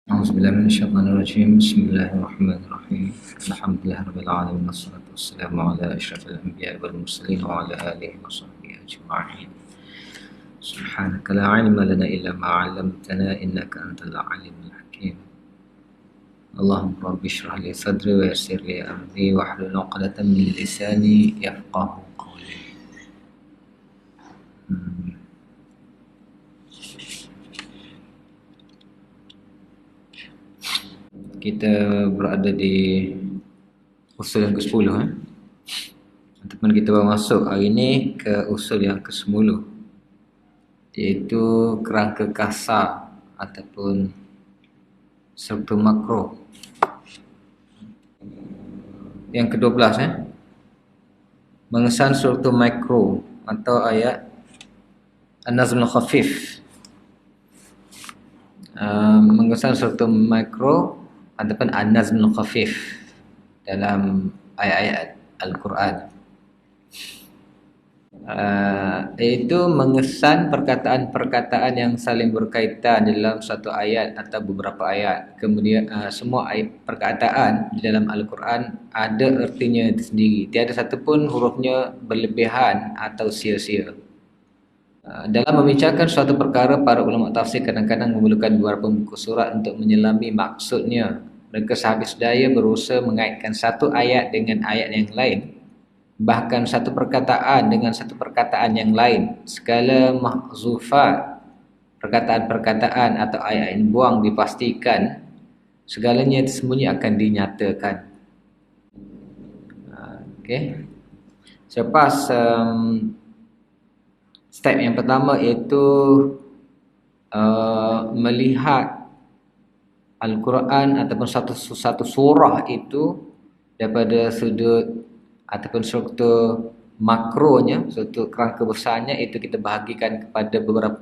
A'udzubillahi minasyaitonirrajim. Bismillahirrahmanirrahim. Alhamdulillah rabbil alamin wassalatu wassalamu ala asyrafil anbiya'i wal mursalin wa ala alihi wa sahbihi ajma'in. Subhanaka la ilma lana illa ma 'allamtana innaka antal alimul hakim. Allahumma rabbi shrah li sadri wa yassir li amri wahlul 'uqdatam min lisani yafqahu qawli. Kita berada di usul yang ke-10 ataupun kita baru masuk hari ini ke usul yang ke-10, iaitu kerangka kasar ataupun struktur makro. Yang ke-12 mengesan struktur makro atau ayat An-Nazmul Khafif. Mengesan struktur makro ataupun An-Nazmul Khafif dalam ayat-ayat Al-Quran, iaitu mengesan perkataan-perkataan yang saling berkaitan dalam satu ayat atau beberapa ayat. Kemudian semua ayat perkataan di dalam Al-Quran ada artinya sendiri, tiada satu pun hurufnya berlebihan atau sia-sia. Dalam membicarakan suatu perkara, para ulama tafsir kadang-kadang memerlukan beberapa buku surat untuk menyelami maksudnya. Mereka sehabis daya berusaha mengaitkan satu ayat dengan ayat yang lain, bahkan satu perkataan dengan satu perkataan yang lain. Segala mahzufat, perkataan-perkataan atau ayat yang buang dipastikan segalanya tersembunyi akan dinyatakan. Okey. Selepas step yang pertama iaitu melihat Al-Quran ataupun satu surah itu daripada sudut ataupun struktur makronya, struktur kerangka besarnya, itu kita bahagikan kepada beberapa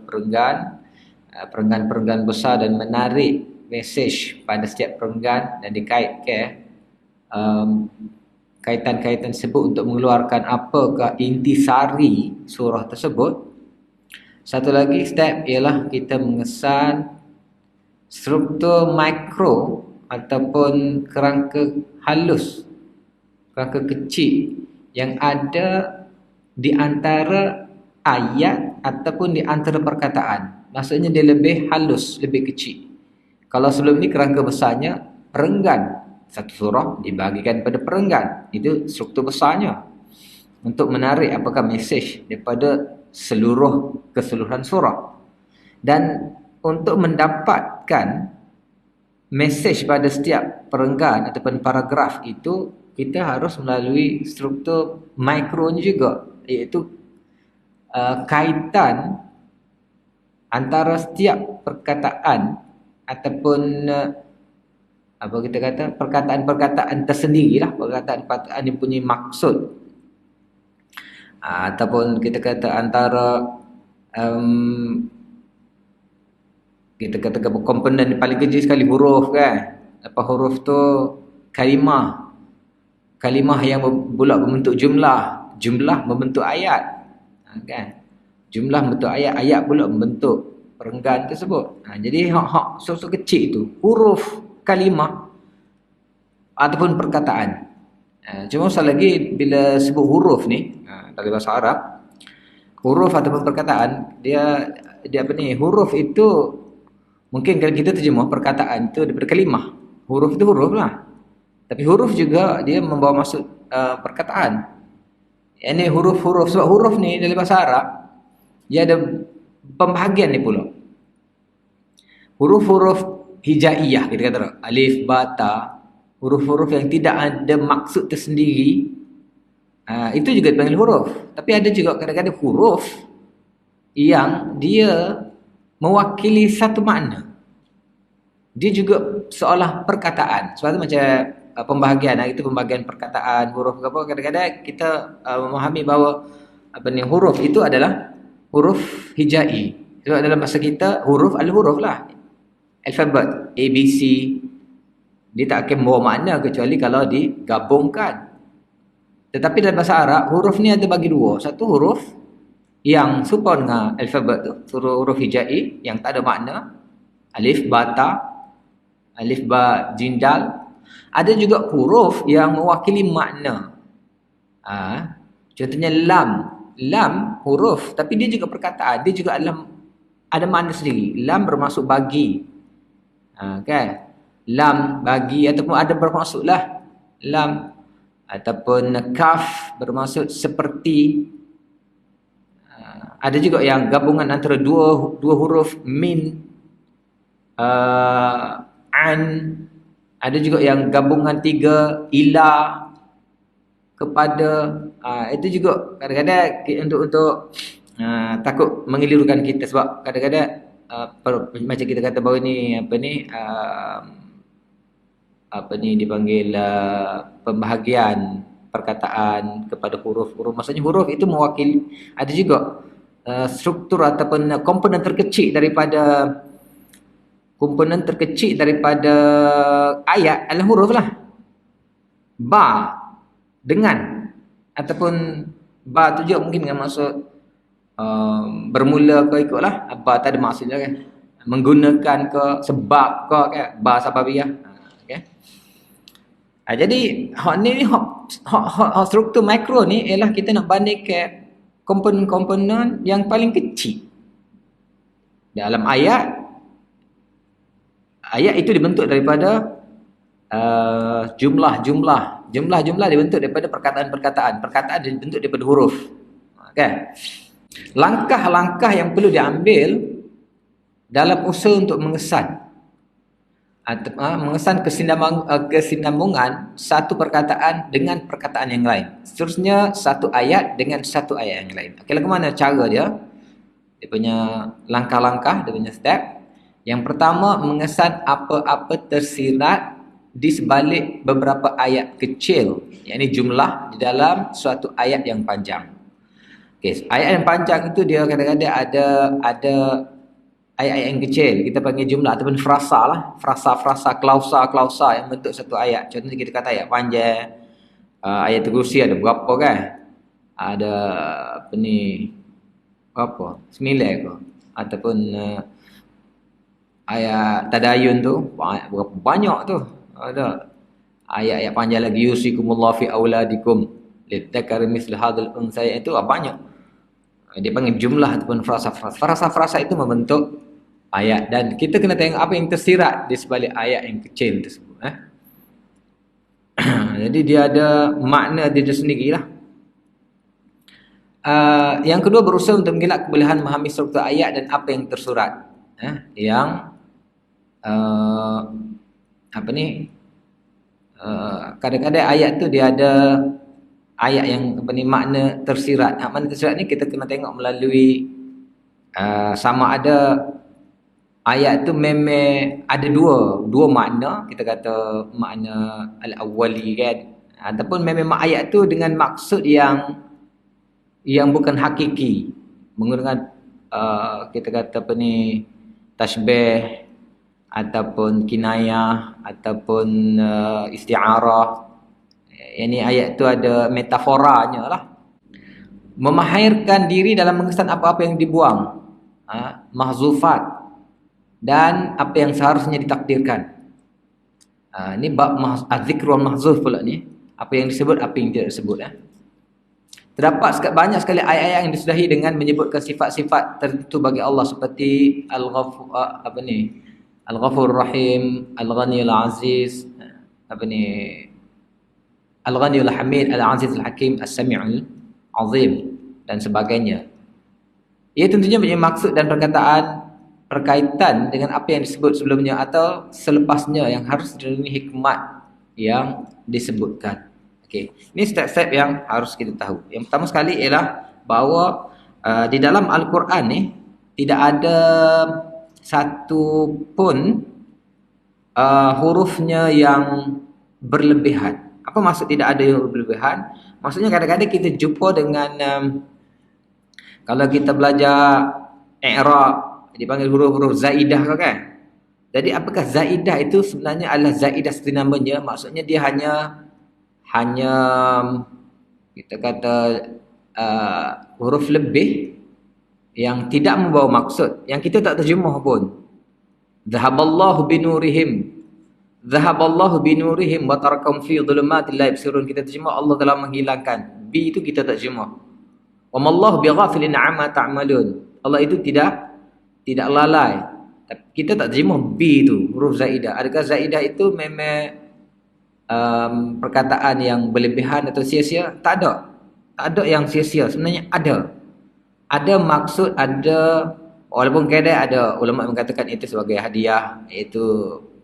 perenggan besar dan menarik mesej pada setiap perenggan dan dikaitkan kaitan-kaitan tersebut untuk mengeluarkan apakah intisari surah tersebut. Satu lagi step ialah kita mengesan struktur mikro ataupun kerangka halus, kerangka kecil yang ada di antara ayat ataupun di antara perkataan. Maksudnya dia lebih halus, lebih kecil. Kalau sebelum ni kerangka besarnya perenggan, satu surah dibahagikan pada perenggan, itu struktur besarnya untuk menarik apakah mesej daripada keseluruhan surah. Dan untuk mendapatkan mesej pada setiap perenggan ataupun paragraf itu, kita harus melalui struktur mikronya juga, iaitu kaitan antara setiap perkataan ataupun apa kita kata, perkataan-perkataan tersendirilah, perkataan-perkataan yang punya maksud, ataupun kita kata antara kita kata komponen paling kecil sekali huruf kan. Apa huruf tu kalimah yang pula membentuk jumlah membentuk ayat kan. Jumlah membentuk ayat pula membentuk perenggan tersebut. Jadi hak so kecil itu huruf kalimah ataupun perkataan. Cuma sekali lagi bila sebut huruf ni dalam bahasa Arab, huruf ataupun perkataan, dia apa ni, huruf itu mungkin kalau kita terjemah perkataan itu daripada kalimah, huruf itu huruf lah. Tapi huruf juga dia membawa maksud perkataan. Ini huruf-huruf, sebab huruf ni dalam bahasa Arab dia ada pembahagian ni pula. Huruf-huruf hijaiyah kita kata, alif, ba, ta, huruf-huruf yang tidak ada maksud tersendiri, itu juga dipanggil huruf. Tapi ada juga kadang-kadang huruf yang dia mewakili satu makna. Dia juga seolah perkataan. Sebab tu macam pembahagian, itu pembahagian perkataan, huruf ke apa, kadang-kadang kita memahami bahawa apa ni, huruf itu adalah huruf hijai. Sebab dalam bahasa kita huruf adalah huruf lah. Alfabet A, B, C, dia tak akan membawa makna kecuali kalau digabungkan. Tetapi dalam bahasa Arab, huruf ni ada bagi dua. Satu huruf yang serupa dengan alfabet tu, huruf hijai yang tak ada makna, alif, ba, ta. alif, ba, jim, dal. Ada juga huruf yang mewakili makna. Contohnya lam. Lam huruf, tapi dia juga perkataan. Dia juga ada makna sendiri. Lam bermaksud bagi. Kan? Lam bagi ataupun ada bermaksud lah. Lam ataupun kaf bermaksud seperti. Ada juga yang gabungan antara dua huruf min, an. Ada juga yang gabungan 3 ila, kepada. Itu juga kadang-kadang untuk takut mengelirukan kita, sebab kadang-kadang macam kita kata baru ni apa ni dipanggil pembahagian perkataan kepada huruf-huruf. Maksudnya huruf itu mewakili, ada juga struktur ataupun komponen terkecil daripada ayat adalah huruf lah. Ba, dengan, ataupun ba tu juga mungkin dengan maksud bermula ke ikutlah. Ba tak ada maksudnya kan, menggunakan ke, sebab ke kan, ba sababiyah. Okay. Jadi hak struktur makro ni ialah kita nak banding ke komponen-komponen yang paling kecil dalam ayat. Ayat itu dibentuk daripada jumlah dibentuk daripada perkataan-perkataan. Perkataan dibentuk daripada huruf. Kan? Langkah-langkah yang perlu diambil dalam usaha untuk mengesan kesinambungan satu perkataan dengan perkataan yang lain. Seterusnya satu ayat dengan satu ayat yang lain. Okey, lagu mana cara dia? Dia punya langkah-langkah, dia punya step. Yang pertama, mengesan apa-apa tersirat di sebalik beberapa ayat kecil, yakni jumlah di dalam suatu ayat yang panjang. Okey, ayat yang panjang itu dia kadang-kadang ada ayat-ayat yang kecil, kita panggil jumlah ataupun frasa lah, frasa, klausa yang bentuk satu ayat. Contohnya kita kata ayat panjang, ayat kursi ada berapa kan? Ada apa ni? Berapa? 9 ke? Ataupun ayat tadayun tu berapa banyak tu. Ada ayat-ayat panjang lagi, yusikumullahu fi auladikum lidzakari mislu hadzal unsay, itu banyak. Dia panggil jumlah ataupun frasa itu membentuk ayat, dan kita kena tengok apa yang tersirat di sebalik ayat yang kecil tersebut. Jadi dia ada makna dia sendirilah. Yang kedua, berusaha untuk mengelak kebolehan memahami struktur ayat dan apa yang tersurat. Yang kadang-kadang ayat tu dia ada ayat yang makna tersirat. Makna tersirat ni kita kena tengok melalui sama ada ayat tu memang ada dua makna. Kita kata makna al-awwali kan, ataupun memang ayat tu dengan maksud yang bukan hakiki, menggunakan kita kata tashbih ataupun kinayah ataupun isti'arah. Ini ayat tu ada metaforanya lah. Memahirkan diri dalam mengesan apa-apa yang dibuang, mahzufat, dan apa yang seharusnya ditakdirkan. Ini bab az-zikr wal mahzuf pula ni. Apa yang disebut, apa yang tidak disebut. Terdapat banyak sekali ayat-ayat yang disudahi dengan menyebutkan sifat-sifat tertentu bagi Allah, seperti Al-Ghafur Rahim, Al-Ghaniyul Aziz, Al-Ghaniyul Hamid, Al-Aziz Al-Hakim, As-Sami'ul Azim, dan sebagainya. Ia tentunya punya maksud dan perkataan berkaitan dengan apa yang disebut sebelumnya atau selepasnya yang harus diberi hikmat yang disebutkan. Okey, ini step-step yang harus kita tahu. Yang pertama sekali ialah bahawa di dalam Al-Quran ni tidak ada satu pun hurufnya yang berlebihan. Apa maksud tidak ada yang berlebihan? Maksudnya kadang-kadang kita jumpa dengan kalau kita belajar i'rab, dipanggil huruf-huruf zaidah kan? Jadi apakah zaidah itu sebenarnya adalah zaidah seperti namanya? Maksudnya dia hanya kita kata huruf lebih yang tidak membawa maksud, yang kita tak terjemah pun. Zahaballahu binurihim, Zahaballahu binurihim wa tarakum fi dhulumatil la yabsirun. Kita terjemah Allah telah menghilangkan. Bi itu kita tak terjemah. Wa mallahu bighafilin amma ta'malun. Allah itu tidak lalai. Kita tak terjemah bi itu huruf zaidah. Adakah zaidah itu memang perkataan yang berlebihan atau sia-sia? Tak ada. Tak ada yang sia-sia. Sebenarnya ada. Ada maksud, ada, walaupun kadang ada ulama mengatakan itu sebagai hadiah, iaitu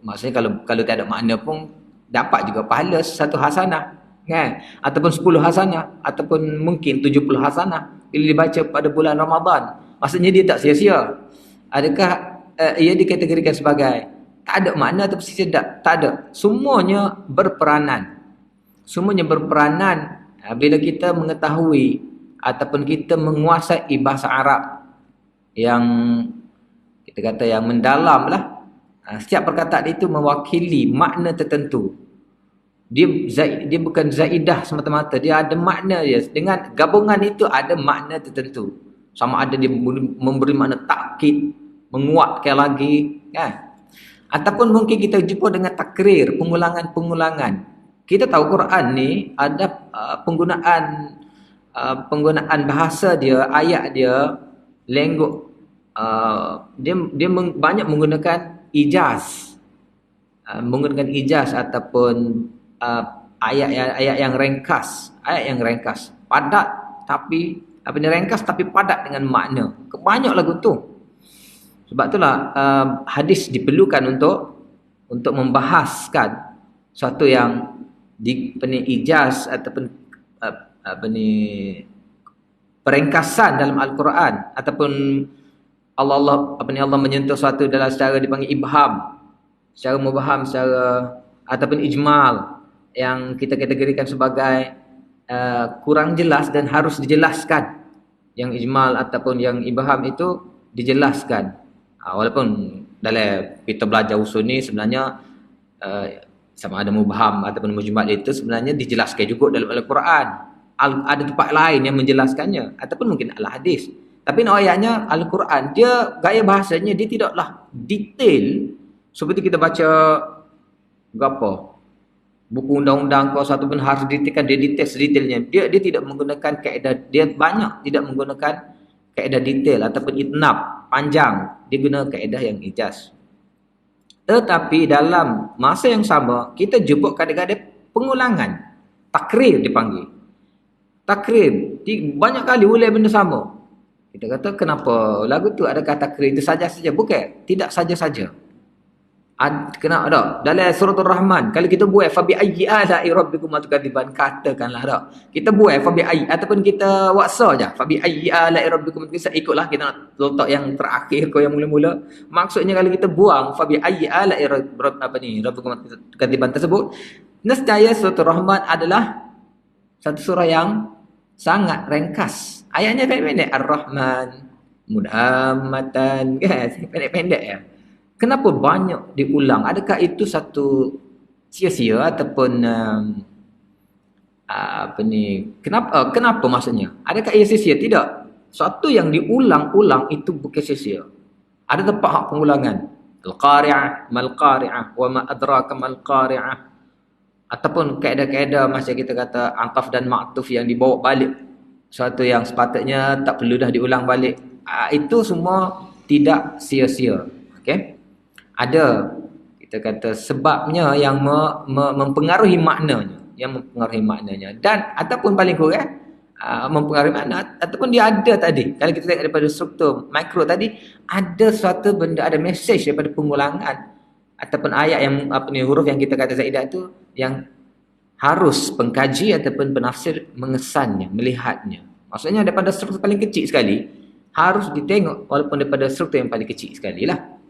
maksudnya kalau tak ada makna pun dapat juga pahala satu hasanah, kan? Ataupun 10 hasanah, ataupun mungkin 70 hasanah bila dibaca pada bulan Ramadan. Maksudnya dia tak sia-sia. Adakah ia dikategorikan sebagai tak ada makna atau sia-sia? Tak ada. Semuanya berperanan. Semuanya berperanan bila kita mengetahui ataupun kita menguasai bahasa Arab yang kita kata yang mendalam lah. Setiap perkataan itu mewakili makna tertentu. Dia bukan zaidah semata-mata, dia ada makna dia. Dengan gabungan itu ada makna tertentu. Sama ada dia memberi makna takkid, menguatkan lagi, kan? Ataupun mungkin kita jumpa dengan takrir, pengulangan-pengulangan. Kita tahu Quran ni ada penggunaan bahasa dia, ayat dia, lenggok, dia banyak menggunakan ijaz, ataupun ayat yang ringkas, padat tapi ringkas tapi padat dengan makna. Banyak lagu tu. Sebab itulah hadis diperlukan untuk membahaskan suatu yang ijaz ataupun peringkasan dalam Al-Quran, ataupun Allah menyentuh suatu dalam secara dipanggil ibham, secara mubaham, ataupun ijmal yang kita kategorikan sebagai kurang jelas dan harus dijelaskan. Yang ijmal ataupun yang ibham itu dijelaskan. Walaupun dalam kita belajar usul ni sebenarnya sama ada mubham ataupun mujmal itu sebenarnya dijelaskan juga dalam Al-Quran. Ada tempat lain yang menjelaskannya, ataupun mungkin al-hadis. Tapi nak ayatnya Al-Quran, dia gaya bahasanya dia tidaklah detail seperti kita baca apa buku undang-undang kau satu pun harus detailkan, dia detail sedetailnya. Dia tidak menggunakan kaedah, dia banyak tidak menggunakan kaedah detail ataupun itnab panjang, dia guna kaedah yang ijaz. Tetapi dalam masa yang sama kita jumpa kadang-kadang pengulangan, takrir dipanggil. Takrir, banyak kali ulang benda sama. Kita kata kenapa lagu tu ada kata takrir itu saja-saja? Bukan, tidak saja-saja. Kenapa tak? Dalam surah Ar-Rahman, kalau kita buat fabi ayyi ala'i rabbikum tukadziban, katakanlah tak. Kita buat fabi ayyi ataupun kita waksa aja. Fabi ayyi ala'i rabbikum tukadziban, ikutlah kita nak letak yang terakhir kau yang mula-mula. Maksudnya kalau kita buang fabi ayyi ala'i rabbikum tukadziban tersebut, nescaya surah Ar-Rahman adalah satu surah yang sangat ringkas. Ayatnya pendek-pendek. Ar-Rahman, Mudhammatan, kan? Pendek-pendek ya. Kenapa banyak diulang? Adakah itu satu sia-sia ataupun kenapa maksudnya? Adakah ia sia-sia? Tidak. Suatu yang diulang-ulang itu bukan sia-sia. Ada tempat hak pengulangan. Al-Qari'ah, Mal-Qari'ah, wa ma adraka Mal-Qari'ah. Ataupun kaedah-kaedah macam kita kata antaf dan ma'tuf yang dibawa balik. Suatu yang sepatutnya tak perlu dah diulang balik. Itu semua tidak sia-sia. Okey? Ada kita kata sebabnya yang mempengaruhi maknanya, dan ataupun paling kurang mempengaruhi makna, ataupun dia ada tadi. Kalau kita tengok daripada struktur mikro tadi, ada suatu benda, ada mesej daripada pengulangan ataupun ayat yang huruf yang kita kata zaidah tu yang harus pengkaji ataupun penafsir mengesannya, melihatnya. Maksudnya daripada struktur paling kecil sekali harus ditengok, walaupun daripada struktur yang paling kecil sekali lah,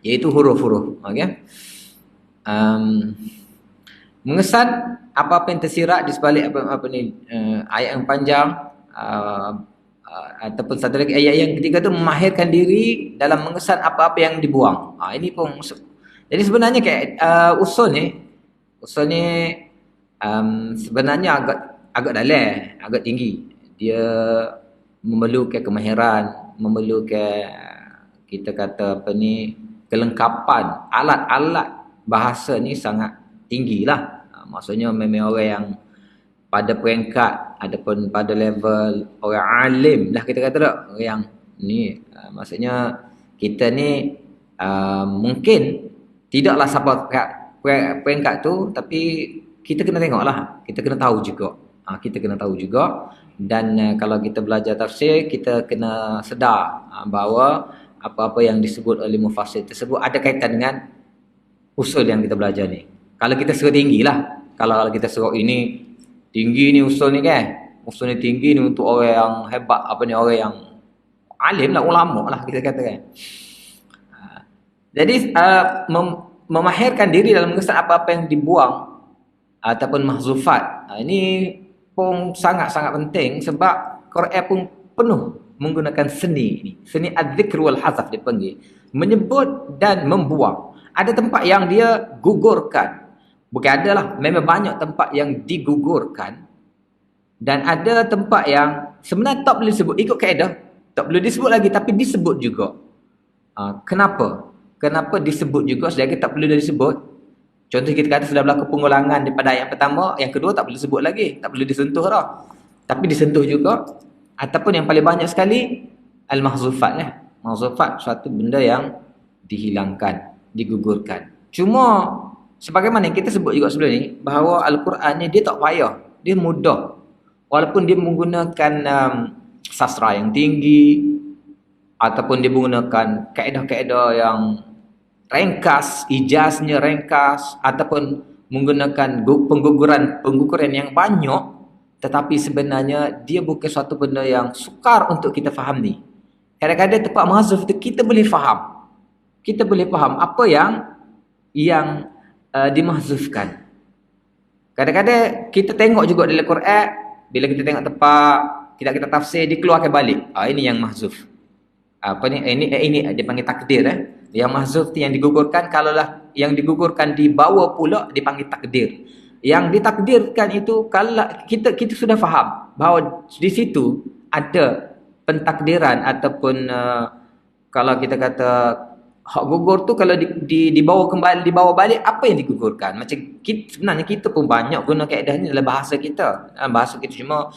iaitu huruf-huruf. Okay? Mengesan apa-apa yang tersirat di sebalik ayat yang panjang, ataupun satu lagi ayat yang ketiga tu memahirkan diri dalam mengesan apa-apa yang dibuang. Ini pun jadi sebenarnya usul ni sebenarnya agak dalam, agak tinggi. Dia memerlukan kemahiran, memerlukan kita kata kelengkapan alat-alat bahasa ni sangat tinggi lah. Maksudnya memang orang yang pada peringkat ataupun pada level orang alim lah kita kata tak. Orang yang ni maksudnya kita ni mungkin tidaklah sampai peringkat tu, tapi kita kena tengok lah. Kita kena tahu juga. Kita kena tahu juga. Dan kalau kita belajar tafsir, kita kena sedar bahawa apa-apa yang disebut oleh mufassir tersebut ada kaitan dengan usul yang kita belajar ni. Kalau kita suruh tinggi lah. Kalau kita suruh ini tinggi ni usul ni kan. Usul ni tinggi ni untuk orang yang hebat, apa ni, orang yang alim lah, ulama lah kita kata kan. Jadi memahirkan diri dalam mengesan apa-apa yang dibuang ataupun mahzufat. Ini pun sangat-sangat penting sebab Quran pun penuh menggunakan seni ini. Seni az-zikr wal hazaf dipanggil. Menyebut dan membuang. Ada tempat yang dia gugurkan. Bukan ada lah, memang banyak tempat yang digugurkan. Dan ada tempat yang sebenarnya tak boleh disebut, ikut kaedah. Tak boleh disebut lagi tapi disebut juga. Kenapa? Kenapa disebut juga sedangkan tak perlu dah disebut? Contoh kita kata sudah berlaku pengulangan daripada ayat pertama, yang kedua tak boleh disebut lagi, tak boleh disentuh dah. Tapi disentuh juga. Ataupun yang paling banyak sekali al-mahzufat lah. Mahzufat suatu benda yang dihilangkan, digugurkan. Cuma sebagaimana yang kita sebut juga sebelum ni, bahawa Al-Quran ni dia tak payah, dia mudah. Walaupun dia menggunakan sastra yang tinggi ataupun dia menggunakan kaedah-kaedah yang ringkas, ijaznya ringkas, ataupun menggunakan pengguguran yang banyak, tetapi sebenarnya dia bukan suatu benda yang sukar untuk kita faham ni. Kadang-kadang tempat mahzuf tu kita boleh faham. Kita boleh faham apa yang dimahzufkan. Kadang-kadang kita tengok juga dalam Quran, bila kita tengok tempat kita tafsir, dikeluarkan balik. Ini yang mahzuf. Apa ni? Ini dia panggil takdir. Yang mahzuf tu yang digugurkan, kalaulah yang digugurkan dibawa pula dipanggil takdir. Yang ditakdirkan itu kalau kita sudah faham bahawa di situ ada pentakdiran ataupun kalau kita kata hak gugur tu kalau dibawa kembali, dibawa balik, apa yang digugurkan? Macam sebenarnya kita pun banyak guna kaedah ni dalam bahasa kita. Bahasa kita cuma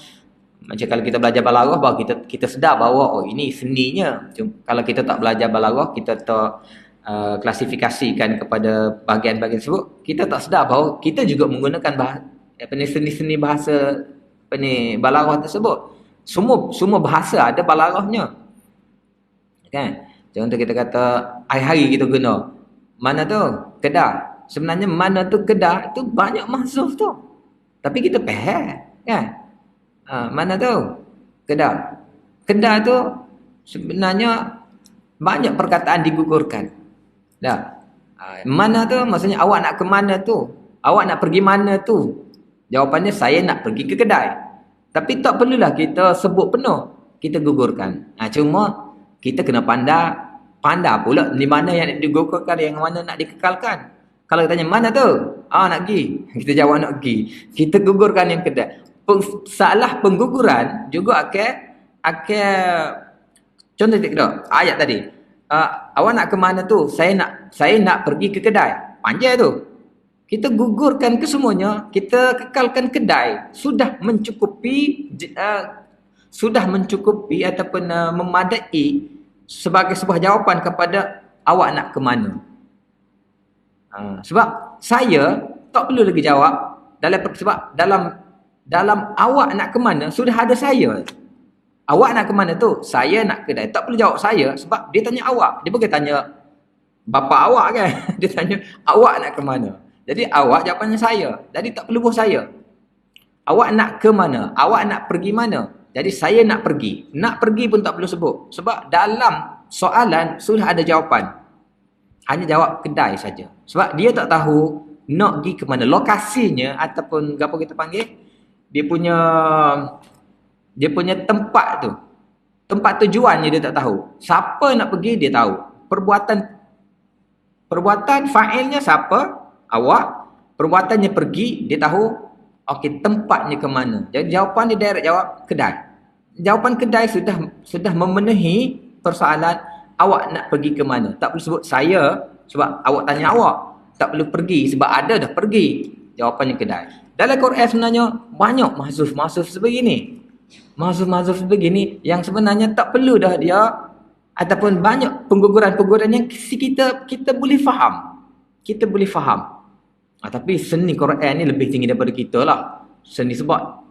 macam kalau kita belajar balaghah bahawa kita sedar bahawa ini seninya. Kalau kita tak belajar balaghah, kita tak klasifikasikan kepada bahagian-bahagian tersebut, kita tak sedar bahawa kita juga menggunakan seni-seni bahasa balaghah tersebut. Semua bahasa ada balaghahnya. Kan? Contoh kita kata hari-hari kita guna. Mana tu? Kedah. Sebenarnya mana tu Kedah tu banyak mahzuf tu. Tapi kita faham, kan? Mana tu? Kedah. Kedah tu sebenarnya banyak perkataan digugurkan. Dah. Mana tu? Maksudnya awak nak ke mana tu? Awak nak pergi mana tu? Jawapannya saya nak pergi ke kedai. Tapi tak perlulah kita sebut penuh. Kita gugurkan. Cuma kita kena pandai pula di mana yang nak digugurkan, yang mana nak dikekalkan. Kalau kita tanya mana tu? Nak pergi. Kita jawab nak pergi. Kita gugurkan yang kedai. Salah pengguguran juga akan contoh tak ayat tadi. Awak nak ke mana tu? Saya nak pergi ke kedai. Panjang tu. Kita gugurkan ke semuanya, kita kekalkan kedai. Sudah mencukupi ataupun memadai sebagai sebuah jawapan kepada awak nak ke mana. Sebab saya tak perlu lagi jawab sebab dalam awak nak ke mana sudah ada saya. Awak nak ke mana tu? Saya nak ke kedai. Tak perlu jawab saya sebab dia tanya awak. Dia bukan tanya bapa awak kan. Dia tanya awak nak ke mana. Jadi awak jawapannya saya. Jadi tak perlu buh saya. Awak nak ke mana? Awak nak pergi mana? Jadi saya nak pergi. Nak pergi pun tak perlu sebut. Sebab dalam soalan sudah ada jawapan. Hanya jawab kedai saja. Sebab dia tak tahu nak pergi ke mana. Lokasinya ataupun apa kita panggil, dia punya tempat tu. Tempat tujuannya dia tak tahu. Siapa nak pergi dia tahu. Perbuatan fa'ilnya siapa? Awak. Perbuatannya pergi dia tahu. Okey, tempatnya ke mana. Jadi jawapan dia direct jawab kedai. Jawapan kedai sudah memenuhi persoalan awak nak pergi ke mana. Tak perlu sebut saya sebab awak tanya awak. Tak perlu pergi sebab ada dah pergi. Jawapannya kedai. Dalam Quran sebenarnya banyak mahzuf sebegini. Mahzuf sebegini yang sebenarnya tak perlu dah dia, ataupun banyak pengguguran-pengguguran yang kita boleh faham. Kita boleh faham. Tapi seni Quran ni lebih tinggi daripada kita lah. Seni sebab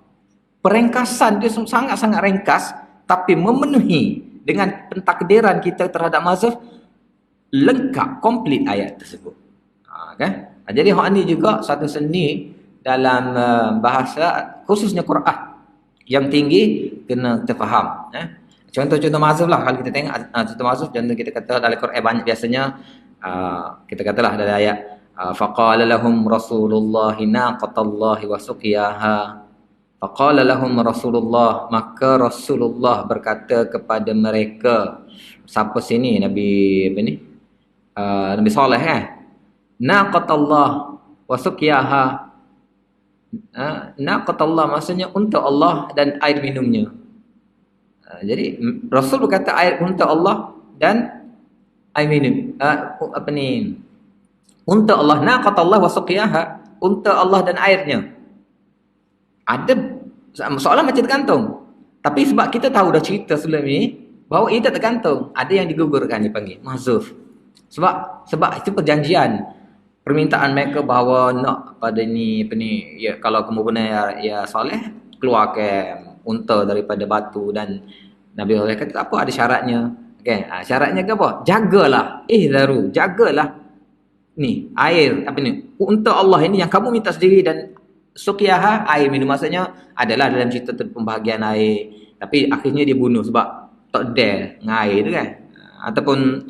perengkasan dia sangat-sangat ringkas, tapi memenuhi dengan pentakdiran kita terhadap mahzuf, lengkap, komplit ayat tersebut. Kan? Jadi hak ni juga satu seni dalam bahasa, khususnya Quran yang tinggi, kena kita faham. Contoh-contoh mahzuf lah, kalau kita tengok contoh mahzuf, contoh kita kata dalam Quran banyak biasanya, kita katalah dalam ayat faqala lahum rasulullahi naqatallahi wa suqiyaha. Faqala lahum Rasulullah, maka Rasulullah berkata kepada mereka. Siapa sini? Nabi Saleh kan? Naqatallah wa suqiyaha. Naqatallah maksudnya untuk Allah dan air minumnya. Jadi Rasul berkata air untuk Allah dan air minum. Untuk Allah, naqatallah wa suqiyaha, untuk Allah dan airnya. Ada soalan macam tergantung. Tapi sebab kita tahu dah cerita sebelum ni bahawa ia tak tergantung, ada yang digugurkan dipanggil mahzuf. Sebab itu perjanjian, permintaan mereka bahawa nak pada ni ya, kalau kamu benar ya soleh, keluarkan unta daripada batu. Dan Nabi Allah kata apa, ada syaratnya. Okay. Syaratnya ke apa? Jagalah, jagalah ni air unta Allah ini yang kamu minta sendiri, dan suqiyaha, air minum, maksudnya adalah dalam cerita pembahagian air, tapi akhirnya dia bunuh sebab tak dare dengan air tu kan. Ataupun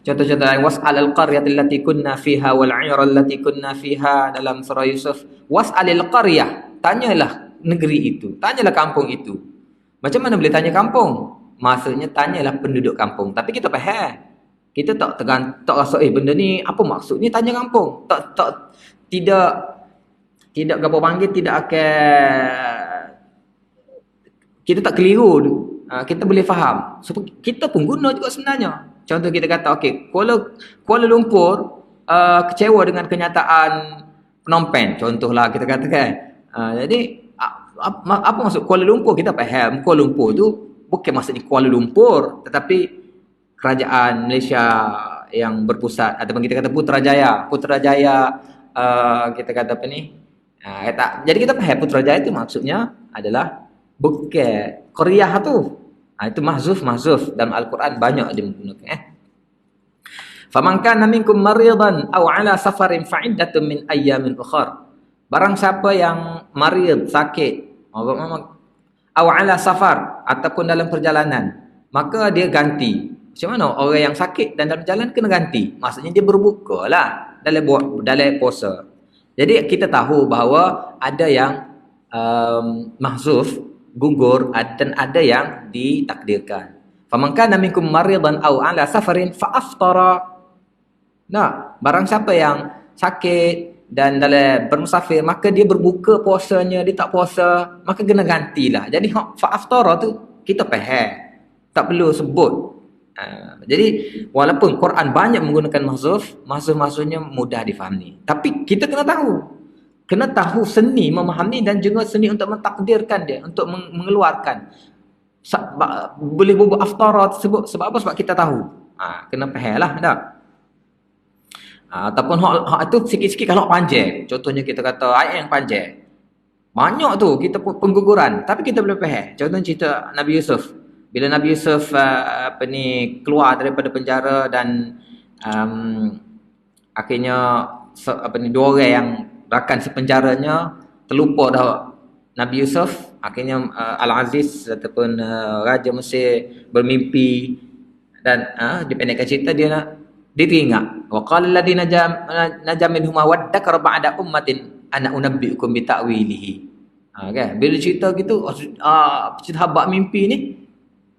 contoh-contoh lain, was'alal qaryati allati kunna fiha wal 'ayra allati kunna fiha, dalam surah Yusuf. Was'alil qaryah, tanyalah negeri itu, tanyalah kampung itu. Macam mana boleh tanya kampung? Maksudnya tanyalah penduduk kampung. Tapi kita faham, kita tak rasa benda ni apa maksudnya tanya kampung. Tidak apa panggil, tidak akan, kita tak keliru, kita boleh faham. So, kita pun guna juga sebenarnya. Contoh kita kata, Kuala Lumpur kecewa dengan kenyataan Phnom Penh, contohlah kita katakan. Jadi apa maksud Kuala Lumpur? Kita faham Kuala Lumpur tu bukan maksudnya Kuala Lumpur, tetapi kerajaan Malaysia yang berpusat, ataupun kita kata Putrajaya, kita kata jadi kita faham Putrajaya itu maksudnya adalah bukan Korea tu. Itu mahzuf dalam Al-Quran banyak dia menggunakan. Faman kana minkum maridan aw ala safarin fa iddatun min ayyamin ukhra. Barang siapa yang marid, sakit, aw ala safar, ataupun dalam perjalanan, maka dia ganti. Macam mana orang yang sakit dan dalam perjalanan kena ganti? Maksudnya dia berbukalah dalam puasa. Jadi kita tahu bahawa ada yang mahzuf, gugur, dan ada yang ditakdirkan. Faman kana minkum maridan aw ala safarin fa aftara. Nah, barang siapa yang sakit dan dalam bermusafir, maka dia berbuka puasanya, dia tak puasa, maka kena gantilah. Jadi fa aftara tu kita faham, tak perlu sebut. Jadi walaupun Quran banyak menggunakan mahzuf-mahzufnya mudah difahami, tapi kita kena tahu seni memahami dan juga seni untuk mentakdirkan dia, untuk mengeluarkan. Boleh buat aftara tersebut sebab apa? Sebab kita tahu. Kena faham lah dah. Ataupun hak itu sikit-sikit kalau panjang. Contohnya kita kata ayat yang panjang, banyak tu kita pengguguran, tapi kita boleh faham. Contohnya cerita Nabi Yusuf. Bila Nabi Yusuf keluar daripada penjara dan akhirnya dua orang yang rakan sepenjaranya terlupa dah Nabi Yusuf, akhirnya Al-Aziz ataupun Raja Mesir bermimpi, dan dipendekkan cerita dia teringat, wa qala alladhina najam minhum wa dzakara ba'da ummatin ana unabbiukum bi ta'wilihi. Kan bila cerita gitu, cerita habaq mimpi ni,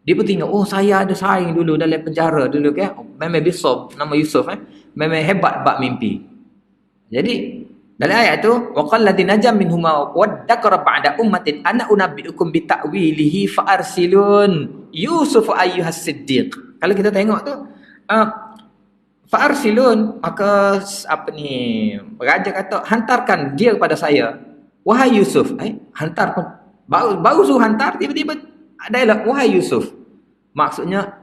dia pun tengok, saya ada saing dulu dalam penjara dulu kan. Memang besar nama Yusuf memang hebat bab mimpi. Jadi dalam ayat tu, wa qala alladhina najam minhum wa dzakara ba'da ummatin ana unabbiukum bi ta'wilihi fa arsilun Yusuf ayyuhas siddiq. Kalau kita tengok tu Fa'arsilun, maka apa ni, raja kata hantarkan dia kepada saya. Wahai Yusuf, hantar pun baru suruh hantar, tiba-tiba dialog wahai Yusuf. Maksudnya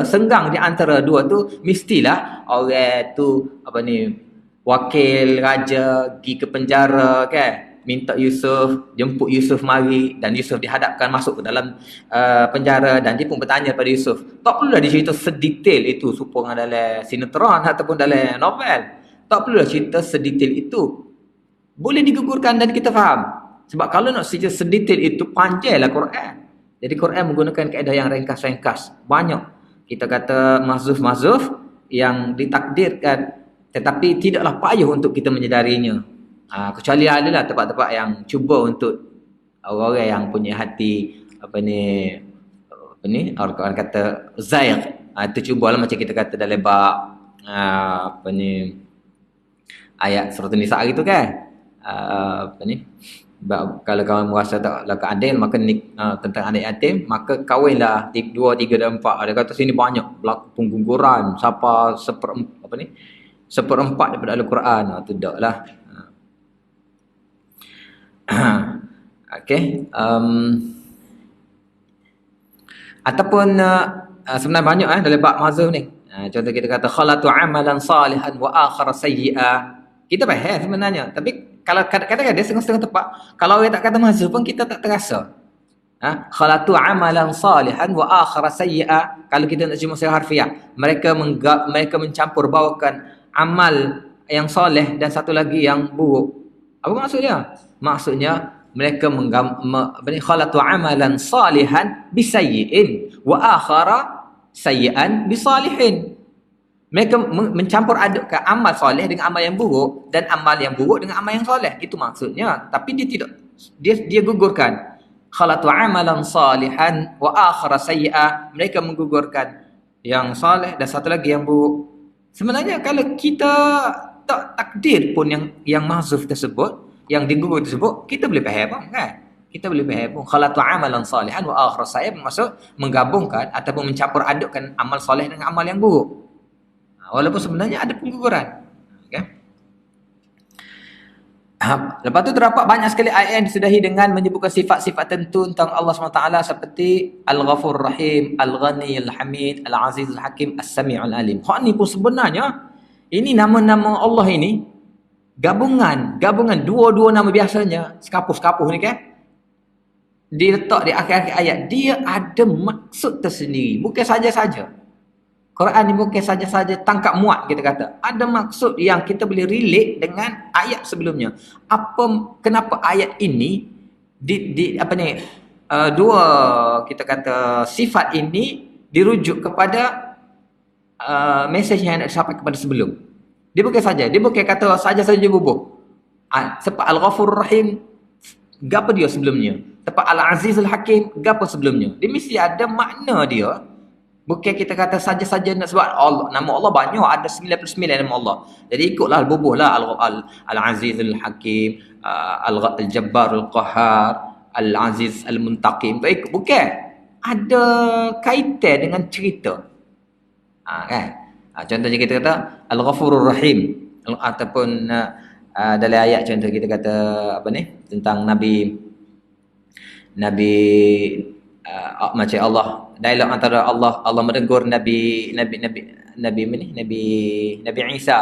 senggang di antara dua tu mestilah orang tu apa ni, wakil raja pergi ke penjara kan, minta Yusuf, jemput Yusuf mari, dan Yusuf dihadapkan masuk ke dalam penjara, dan dia pun bertanya pada Yusuf. Tak perlulah dicerita sedetail itu supaya dalam sinetron ataupun dalam novel. Tak perlulah cerita sedetail itu. Boleh digugurkan dan kita faham. Sebab kalau nak cerita sedetail itu, panjanglah Quran. Jadi Quran menggunakan kaedah yang ringkas-ringkas. Banyak kita kata mahzuf-mahzuf yang ditakdirkan, tetapi tidaklah payah untuk kita menyedarinya. Kecuali adalah tempat-tempat yang cuba untuk orang-orang yang punya hati apa ni orang kata zaiq. Itu cubalah macam kita kata dalam bab apa ni ayat surah Nisa gitu kan. Apa ni, kalau kamu merasa taklah keadil, maka tentang adik yatim, maka kawinlah 2, 3 dan 4. Ada kata sini banyak berlaku pengguguran siapa seperempat daripada Al-Quran. Tidaklah. Okey. Ataupun sebenarnya banyak dalam bab mazhab ni. Contoh kita kata khalatu amalan salihan wa akhar sayyi'a. Kita faham sebenarnya, tapi kalau kadang-kadang dia setengah-setengah tepat. Kalau orang tak kata mazhab pun kita tak terasa. Khalatu amalan salihan wa akhar sayyi'a. Kalau kita nak cuma secara harfiah, mereka mencampur bawakan amal yang soleh dan satu lagi yang buruk. Apa maksudnya? Maksudnya mereka khalatu amalan salihan bisayyi'in wa akhara sayyi'an bisalihin. Mereka mencampur adukkan amal soleh dengan amal yang buruk, dan amal yang buruk dengan amal yang soleh. Itu maksudnya. Tapi dia tidak, dia gugurkan khalatu amalan salihan wa akhara sayyi'a. Mereka menggugurkan yang soleh dan satu lagi yang buruk. Sebenarnya kalau kita tak takdir pun yang mahzuf tersebut, yang digugur tersebut, kita boleh faham kan? Kita boleh faham khalatu amalan salihan wa akhara sayyi'a, bermaksud menggabungkan ataupun mencampur adukkan amal soleh dengan amal yang buruk. Walaupun sebenarnya ada pengguguran. Okay. Lepas tu terdapat banyak sekali ayat yang disudahi dengan menyebutkan sifat-sifat tertentu tentang Allah SWT, seperti Al-Ghafur Rahim, Al-Ghani Al-Hamid, Al-Aziz Al-Hakim, As-Sami'ul Alim. Hak ni pun sebenarnya ini nama-nama Allah ini gabungan dua-dua nama biasanya, sekapuh-sekapuh ni kan, diletak di akhir-akhir ayat. Dia ada maksud tersendiri, bukan saja-saja. Quran ni bukan saja-saja tangkap muat, kita kata. Ada maksud yang kita boleh relate dengan ayat sebelumnya. Kenapa ayat ini dua kita kata sifat ini dirujuk kepada mesej yang nak disampaikan kepada sebelum. Dia bukan kata saja-saja bubuh. Sebab Al-Ghafur Rahim, gapo dia sebelumnya? Sebab Al-Aziz Al-Hakim, gapo sebelumnya? Dia mesti ada makna dia. Bukan kita kata saja-saja nak sebab Allah, nama Allah banyak, ada 99 nama Allah. Jadi ikutlah bubuhlah Al-Aziz Al-Hakim, Al-Jabbar Al-Qahhar, Al-Aziz Al-Muntaqim. Bukan. Ada kaitan dengan cerita. Kan? Contohnya kita kata Al-Ghafurur Rahim, ataupun dalam ayat contoh kita kata tentang Nabi macam Allah, dialog antara Allah menegur Nabi Isa,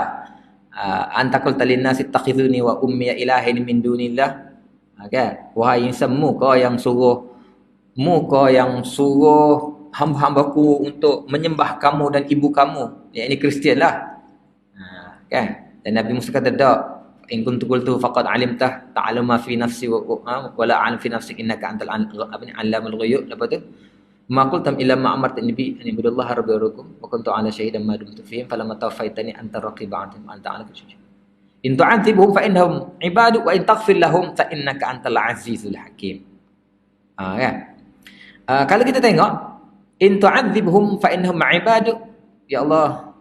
antakul talinnas ittakhizuni wa ummi ilahin min dunillah. Okay? Wahai Isa, mu kau yang suruh hamba-hambaku untuk menyembah kamu dan ibu kamu, yakni Kristian lah. Kan? Dan Nabi Musa kata, tak, in kuntu qultu faqad alimtah ta'lamu ma fi nafsi wa la a'lam fi nafsik innaka antal allamul ghuyub. Lepas tu ma qultum illa ma amartani bi an ibudallaha rabbi wa rabbukum wa kuntu ala syahidan ma dumtu fihim falamma tawaffaitani anta raqiba anhum anta ala kulli syai'. In tu'adzibhum fa innahum ibaduk wa in taghfir lahum fa innaka antal azizul hakim. Kan? Kalau kita tengok in tu'adzibhum fa innahum ibaduk, ya Allah,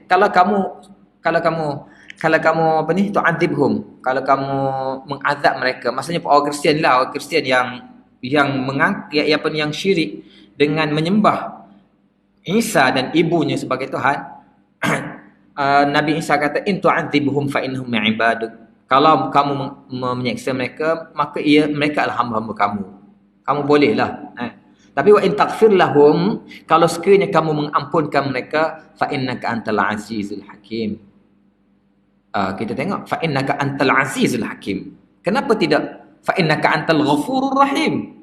kalau kamu tu'adzibhum, kalau kamu mengazab mereka, maksudnya orang Kristian lah, orang Kristian yang syirik dengan menyembah Isa dan ibunya sebagai Tuhan, Nabi Isa kata in tu'adzibuhum fa innahum ibaduk. Kalau kamu menyeksa mereka, maka mereka adalah hamba-hamba kamu. Kamu bolehlah. Tapi wa in taghfir lahum, kalau sekiranya kamu mengampunkan mereka, fa innaka antal azizul hakim. Kita tengok fa innaka antal azizul hakim. Kenapa tidak fa innaka antal ghafurur rahim?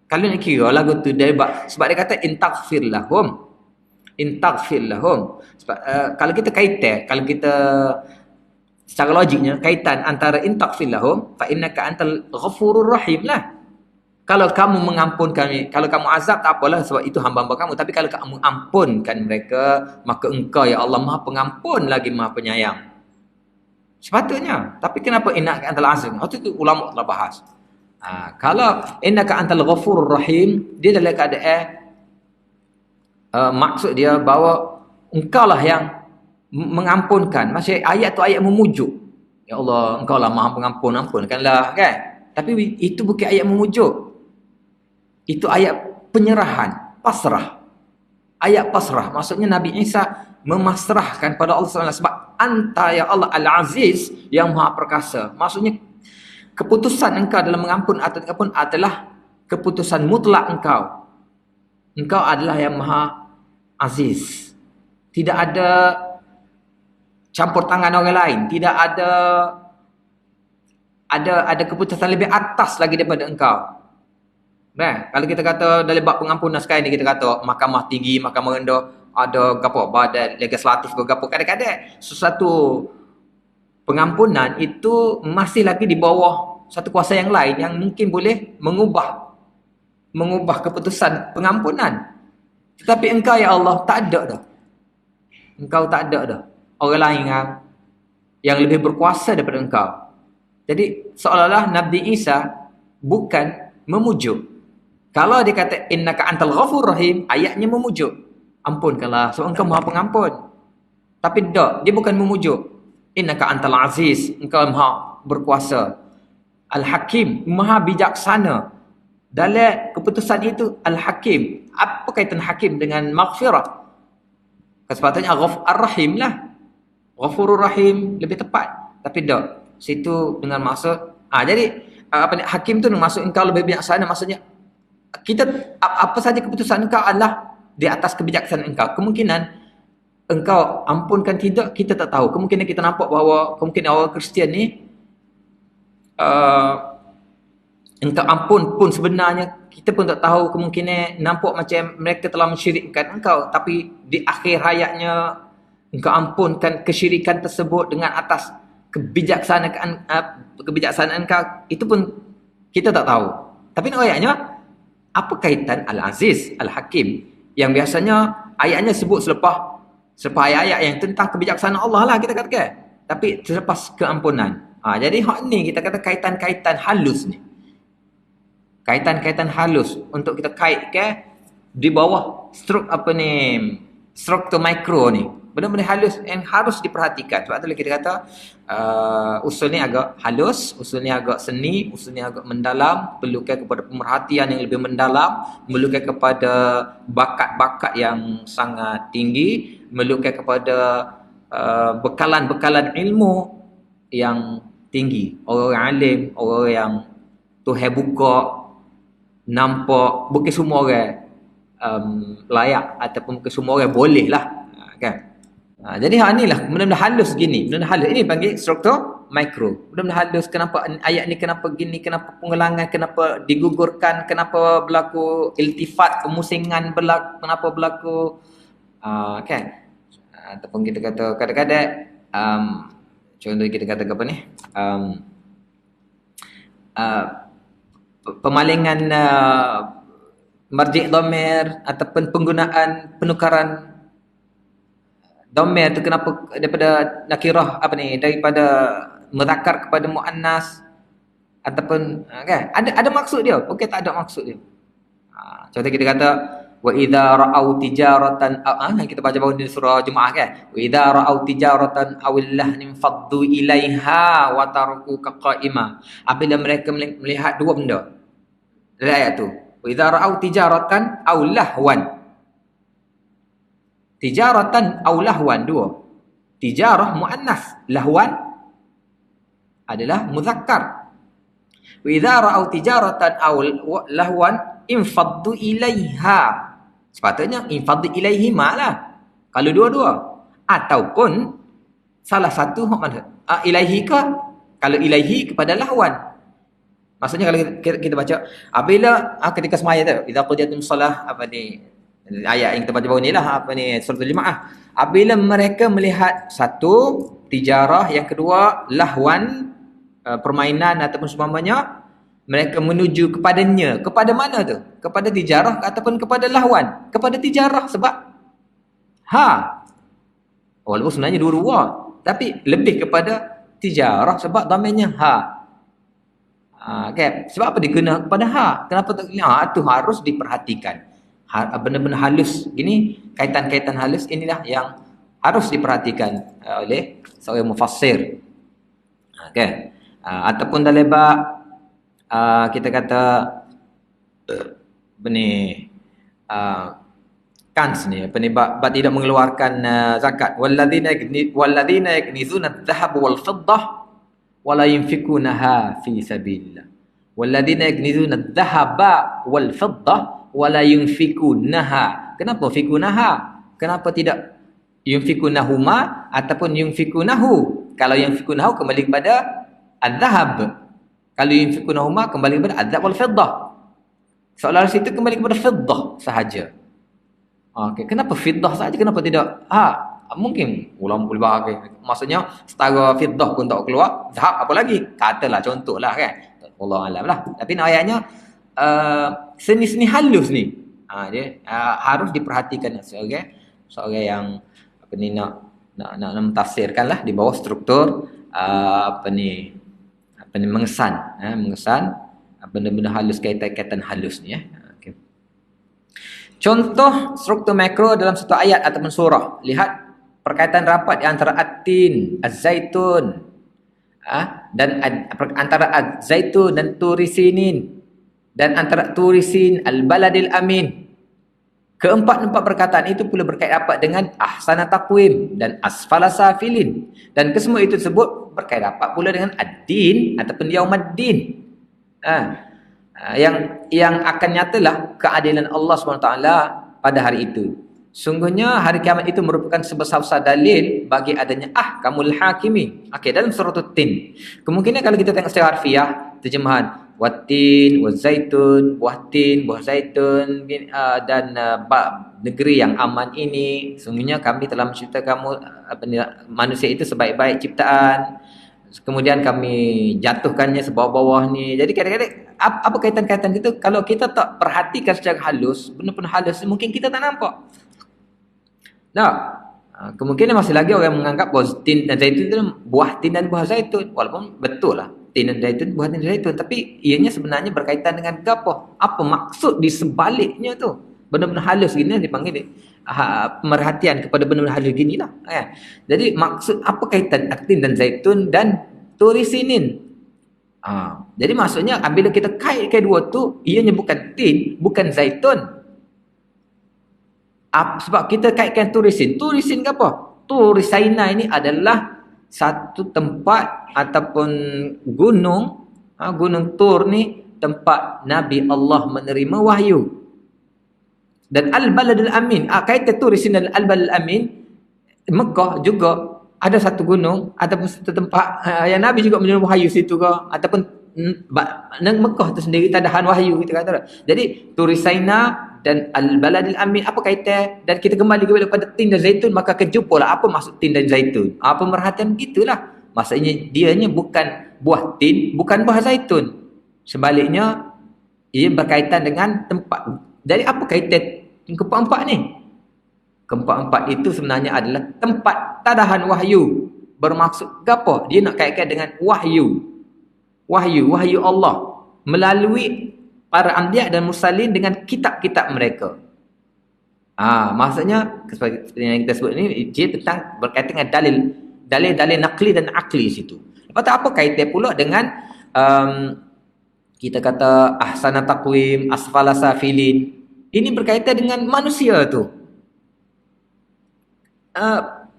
Kalau nak kira lagu tu sebab dia kata in taghfir lahum. In taghfir lahum. Sebab kalau kita kaitan, kalau kita secara logiknya kaitan antara in taghfir lahum fa innaka antal ghafurur rahim lah. Kalau kamu mengampunkan, kalau kamu azab tak apalah sebab itu hamba-hamba kamu, tapi kalau kamu ampunkan mereka, maka engkau ya Allah Maha Pengampun lagi Maha Penyayang. Sepatutnya. Tapi kenapa innaka antal aziz? Itu ulama telah bahas. Kalau innaka antal ghafurur rahim, dia dalam keadaan maksud dia bahawa engkau lah yang mengampunkan. Maksudnya ayat tu ayat memujuk. Ya Allah, engkau lah Maha Pengampun, ampunkanlah, kan? Tapi itu bukan ayat memujuk. Itu ayat penyerahan, pasrah. Ayat pasrah. Maksudnya Nabi Isa memasrahkan pada Allah SWT. Sebab anta ya Allah Al-Aziz yang Maha Perkasa. Maksudnya keputusan engkau dalam mengampun ataupun adalah keputusan mutlak engkau. Engkau adalah yang Maha Aziz. Tidak ada campur tangan orang lain. Tidak ada keputusan lebih atas lagi daripada engkau. Nah, kalau kita kata dalam bab pengampunan sekarang ni, kita kata mahkamah tinggi, mahkamah rendah, ada gapo badan legislatif ke gapo, kadang-kadang sesuatu pengampunan itu masih lagi di bawah satu kuasa yang lain yang mungkin boleh mengubah keputusan pengampunan. Tetapi engkau ya Allah tak ada dah. Engkau tak ada dah orang lain yang lebih berkuasa daripada engkau. Jadi seolah-olah Nabi Isa bukan memujuk. Kalau dia kata innaka antal ghafur rahim, ayatnya memujuk. Ampunkanlah sebab engkau Maha Pengampun. Tapi tak, dia bukan memujuk. Innaka antal aziz, engkau Maha berkuasa. Al-Hakim, Maha bijaksana. Dalam keputusan itu Al-Hakim. Apa kaitan Hakim dengan maghfirah? Sepatutnya Ar-Rahim lah. Ghafurur Rahim lebih tepat. Tapi tak. Situ dengan maksud jadi Hakim tu maksud engkau lebih bijaksana. Maksudnya kita apa saja keputusan engkau adalah di atas kebijaksanaan engkau. Kemungkinan engkau ampunkan tidak, kita tak tahu. Kemungkinan kita nampak bahawa kemungkinan orang Kristian ni engkau ampun pun sebenarnya kita pun tak tahu. Kemungkinan nampak macam mereka telah mensyirikkan engkau, tapi di akhir hayatnya engkau ampunkan kesyirikan tersebut dengan atas kebijaksanaan engkau. Itu pun kita tak tahu. Tapi ayatnya apa kaitan Al-Aziz, Al-Hakim yang biasanya ayatnya sebut selepas ayat-ayat yang tentang kebijaksanaan Allah lah kita katakan. Tapi selepas keampunan. Jadi hak ni kita kata kaitan-kaitan halus ni. Kaitan-kaitan halus untuk kita kaitkan di bawah struktur mikro ni. Benda-benda halus yang harus diperhatikan. Sebab tu kita kata usul ni agak halus, usul ni agak seni, usul ni agak mendalam, perlukan kepada pemerhatian yang lebih mendalam, perlukan kepada bakat-bakat yang sangat tinggi, perlukan kepada bekalan-bekalan ilmu yang tinggi. Orang alim, orang yang Tuhan buka, nampak, bukan semua orang layak ataupun bukan semua orang boleh lah, kan? Jadi hal ni lah benda-benda halus gini. Benda-benda halus ini panggil struktur mikro. Benda-benda halus, kenapa ayat ni kenapa gini, kenapa pengulangan, kenapa digugurkan, kenapa berlaku iltifat, pemusingan berlaku, kenapa berlaku kan? Ataupun kita kata kadang-kadang contoh kita kata apa ni? Pemalingan marji' dhamir ataupun penggunaan penukaran dhamir tu kenapa daripada nakirah daripada mudzakkar kepada muannas ataupun kan ada maksud dia, bukan tak ada maksud dia. Contoh kita kata wa idza ra'au tijaratan kita baca baru di surah Jumaah kan, wa idza ra'au tijaratan aw lahnin faddu ilaiha wa tarukuka qa'ima. Apabila mereka melihat dua benda dalam ayat tu, wa idza ra'au tijaratan aw lahwan. Tijaratan aw lahwan, dua. tijarah muannas, lahwan adalah muzakkar. Wa idza ra'au tijaratan aw lahwan infaddu ilaiha. Sepatutnya infaddu ilaihima lah. Kalau dua-dua. Ataupun salah satu mana? Ilaihi ke? Kalau ilaihi kepada lahwan. Maksudnya kalau kita baca apabila ketika semaya tu, idza qudiyatum salah apa ni? Ayat yang kita baca bawah ni lah apa ni suratul Jumaah. Apabila mereka melihat satu tijarah, yang kedua lahwan, permainan ataupun seumpamanya, mereka menuju kepadanya. Kepada mana tu? Kepada tijarah ataupun kepada lahwan? Kepada tijarah sebab walaupun sebenarnya dua-dua, tapi lebih kepada tijarah sebab dhamirnya okay. Sebab apa dikena kepada kenapa tak tu harus diperhatikan. Benda-benda halus gini, kaitan-kaitan halus inilah yang harus diperhatikan oleh seorang mufassir. Okay. Ataupun dalam bab kita kata kans ni bab tidak mengeluarkan zakat. Walladzina yaknizuna adh-dhahab wal fiddah wala yunfikunaha fi sabilillah. Walladzina yaknizuna adh-dhahaba wal fiddah wala yunfikunaha. Kenapa fikunaha? Kenapa tidak yunfikunahuma ataupun yunfikunahu? Kalau yunfikunahu kembali kepada adh-dhahab. Kalau yunfikunahuma kembali kepada adh-dhahab wal fiddah. Soalan situ kembali kepada fiddah sahaja. Okey, kenapa fiddah saja? Kenapa tidak mungkin ulama boleh bahagi. Maksudnya setara fiddah pun tak keluar, zahab apa lagi? Katalah contohlah kan. Allah alam lah. Tapi ayatnya seni-seni halus ni dia harus diperhatikan seorang yang nak mentafsirkan lah di bawah struktur mengesan benda-benda halus, kaitan-kaitan halus ni okay. Contoh struktur makro dalam satu ayat ataupun surah. Lihat perkaitan rapat antara at-tin, az-zaitun dan antara az-zaitun dan turisinin, dan antara turisin al-baladil amin. Keempat-empat perkataan itu pula berkait rapat dengan ahsana taqwim dan asfala safilin, dan kesemua itu tersebut berkait rapat pula dengan ad-din ataupun yaumaddin. Yang akan nyatalah keadilan Allah SWT pada hari itu. Sungguhnya hari kiamat itu merupakan sebesar-besar dalil bagi adanya ahkamul hakimin. Okey, dalam surah At-Tin. Kemungkinan kalau kita tengok secara harfiah terjemahan wattin, wazaitun, buah tin, buah zaitun dan negeri yang aman ini, sungguhnya kami telah mencipta kamu manusia itu sebaik-baik ciptaan. Kemudian kami jatuhkannya sebawah-bawah ni. Jadi kadang-kadang apa kaitan-kaitan itu kalau kita tak perhatikan secara halus, benda-benda halus mungkin kita tak nampak. Kemungkinan masih lagi orang menganggap bahawa tin dan zaitun itu buah tin dan buah zaitun. Walaupun betul lah tin dan zaitun, buah tin dan zaitun, tapi ianya sebenarnya berkaitan dengan apa? Apa maksud di sebaliknya tu? Benda-benda halus gini dipanggil pemerhatian kepada benda-benda halus gini lah. Jadi maksud apa kaitan tin dan zaitun dan turisinin? Jadi maksudnya bila kita kaitkan dua tu, ianya bukan tin, bukan zaitun. Sebab kita kaitkan turisin. Turisin ke apa? Turisaina ini adalah satu tempat ataupun gunung. Gunung Tur ni tempat Nabi Allah menerima wahyu. Dan Al-Baladul Amin, kaitan Turisin dan Al-Baladul Amin, Mekah juga ada satu gunung ataupun satu tempat yang Nabi juga menerima wahyu situ ke, ataupun Mekah tu sendiri tadahan wahyu kita kata. Jadi Turisaina dan Al-Baladil Amin apa kaitan? Dan kita kembali kepada tin dan zaitun, maka kejumpalah apa maksud tin dan zaitun. Pemerhatian gitulah. Maksudnya dianya bukan buah tin, bukan buah zaitun. Sebaliknya ia berkaitan dengan tempat. Jadi apa kaitan keempat-empat ni? Keempat-empat itu sebenarnya adalah tempat tadahan wahyu. Bermaksud apa? Dia nak kaitkan dengan wahyu. Wahyu Allah melalui para anbiya dan mursalin dengan kitab-kitab mereka. Maksudnya seperti yang kita sebut ini, dia tentang berkaitan dengan dalil naqli dan akli situ. Lepas tu apa kaitan pula dengan kita kata ahsana taqwim, asfala safilin. Ini berkaitan dengan manusia tu.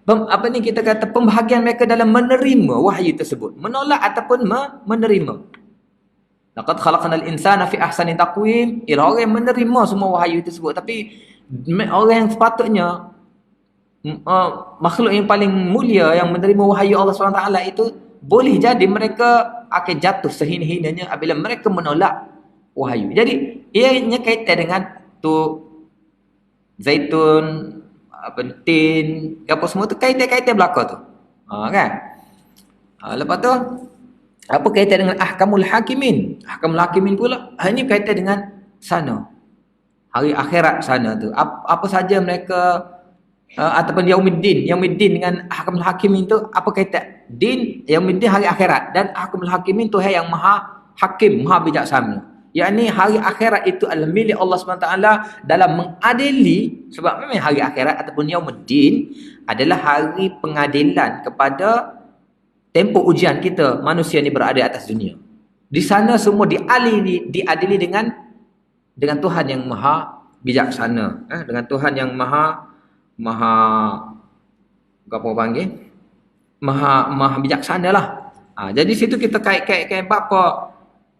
apa ni kita kata pembahagian mereka dalam menerima wahyu tersebut, menolak ataupun menerima. Laqad khalaqnal insana fi ahsani taqwim. Ialah orang yang menerima semua wahyu tersebut, tapi orang yang sepatutnya makhluk yang paling mulia yang menerima wahyu Allah SWT itu, boleh jadi mereka akan jatuh sehina-hinanya apabila mereka menolak wahyu. Jadi ianya kaitan dengan tu zaitun, tin, apa semua tu kaitan belaka tu. Kan? Lepas tu apa kaitan dengan ahkamul hakimin? Ahkamul hakimin pula ini kaitan dengan sana, hari akhirat sana tu. Apa saja mereka ataupun Yaumuddin dengan ahkamul hakimin tu apa kaitan? Din, Yaumuddin hari akhirat, dan ahkamul hakimin Tuhan yang maha hakim, maha bijaksana. Yakni hari akhirat itu adalah milik Allah SWT dalam mengadili, sebab memang hari akhirat ataupun Yaumuddin adalah hari pengadilan kepada tempoh ujian kita manusia ni berada atas dunia. Di sana semua diadili dengan Tuhan yang maha bijaksana, dengan Tuhan yang maha apa panggil? Maha bijaksana lah. Jadi situ kita kait